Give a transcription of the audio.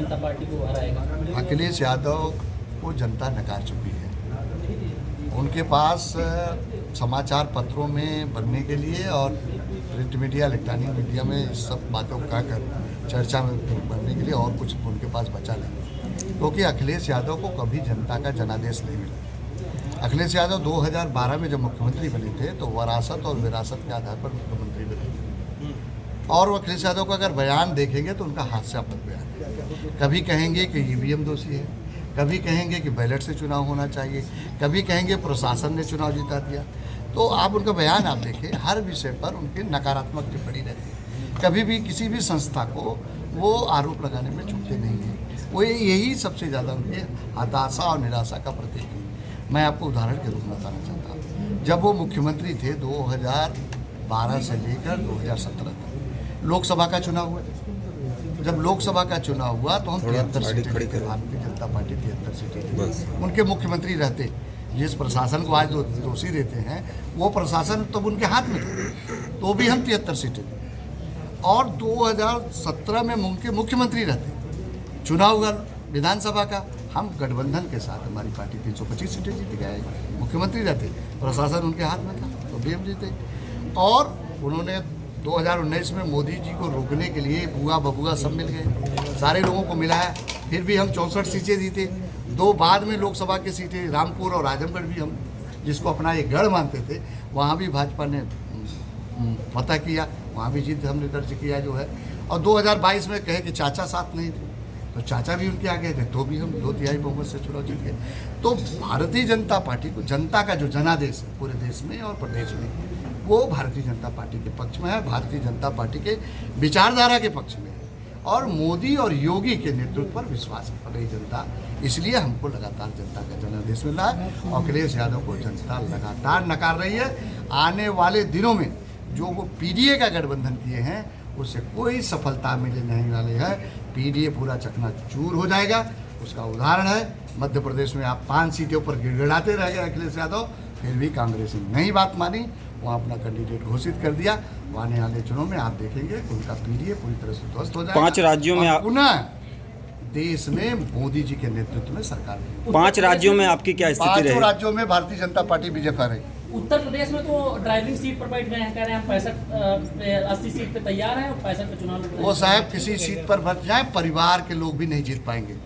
जनता party को हराएगा? अखिलेश यादव को जनता नकार चुकी है। उनके पास समाचार पत्रों में बनने के लिए और प्रिंट मीडिया, इलेक्ट्रॉनिक मीडिया में इस सब बातों को कहकर चर्चा में बनने के लिए और कुछ उनके पास बचा नहीं, क्योंकि अखिलेश यादव को कभी जनता का जनादेश नहीं मिला। अखिलेश यादव 2012 में जब मुख्यमंत्री बने थे तो वरासत और विरासत के आधार पर मुख्यमंत्री बने, और वो अखिलेश यादव का अगर बयान देखेंगे तो उनका हास्यास्पद बयान है। कभी कहेंगे कि ईवीएम दोषी है, कभी कहेंगे कि बैलेट से चुनाव होना चाहिए, कभी कहेंगे प्रशासन ने चुनाव जिता दिया। तो आप उनका बयान आप देखें, हर विषय पर उनकी नकारात्मक टिप्पणी रहती है। कभी भी किसी भी संस्था को वो आरोप लगाने में चूकते नहीं हैं। वो यही सबसे ज़्यादा उनके हताशा और निराशा का प्रतीक है। मैं आपको उदाहरण के रूप में बताना चाहता हूँ, जब वो मुख्यमंत्री थे 2012 से लेकर 2017 तक लोकसभा का चुनाव हुआ। जब लोकसभा का चुनाव हुआ तो हम 73 सीटें, भारतीय जनता पार्टी 73 सीटें, उनके मुख्यमंत्री रहते। जिस प्रशासन को आज दोषी देते हैं वो प्रशासन तब उनके हाथ में था, तो भी हम 73 सीटें थे। और 2017 में उनके मुख्यमंत्री रहते, चुनाव हुआ विधानसभा का, हम गठबंधन के साथ हमारी पार्टी 325 सीटें जीत गए, मुख्यमंत्री रहते, प्रशासन उनके हाथ में था, तो भी हम जीते। और उन्होंने 2019 में मोदी जी को रोकने के लिए बुआ बबुआ सब मिल गए, सारे लोगों को मिलाया, फिर भी हम 64 सीटें जीते। 2 बाद में लोकसभा की सीटें रामपुर और आजमगढ़ भी हम जिसको अपना एक गढ़ मानते थे, वहाँ भी भाजपा ने फतह किया, वहाँ भी जीत हमने दर्ज किया जो है। और 2022 में कहे कि चाचा साथ नहीं थे, तो चाचा भी उनके आगे थे, तो भी हम 2/3 बहुमत से चुनाव जीत गए। तो भारतीय जनता पार्टी को जनता का जो जनादेश है पूरे देश में और प्रदेश में, वो भारतीय जनता पार्टी के पक्ष में है, भारतीय जनता पार्टी के विचारधारा के पक्ष में है, और मोदी और योगी के नेतृत्व पर विश्वास कर रही जनता। इसलिए हमको लगातार जनता का जनादेश मिल रहा है, और अखिलेश यादव को जनता लगातार नकार रही है। आने वाले दिनों में जो वो पीडीए का गठबंधन किए हैं उससे कोई सफलता मिलने नहीं वाली है। पीडीए पूरा चकनाचूर हो जाएगा। उसका उदाहरण है मध्य प्रदेश में आप 5 सीटों पर गिड़गिड़ाते रह गए अखिलेश यादव, फिर भी कांग्रेस ने नहीं बात मानी, वहाँ अपना कैंडिडेट घोषित कर दिया। आने वाले चुनाव में आप देखेंगे कि उनका पीडीए पूरी तरह से ध्वस्त हो जाएगा। 5 राज्यों में पुनः देश में मोदी जी के नेतृत्व में सरकार है। 5 राज्यों में आपकी क्या स्थिति रहेगी? 5 राज्यों में भारतीय जनता पार्टी विजय करेगी। उत्तर प्रदेश में तो ड्राइविंग सीट पर बैठ गए हैं, कह रहे हैं हम 80 सीट पे तैयार हैं और 65 पे चुनाव लड़ रहे हैं। वो साहब किसी सीट पर बैठ जाए, परिवार के लोग भी नहीं जीत पाएंगे।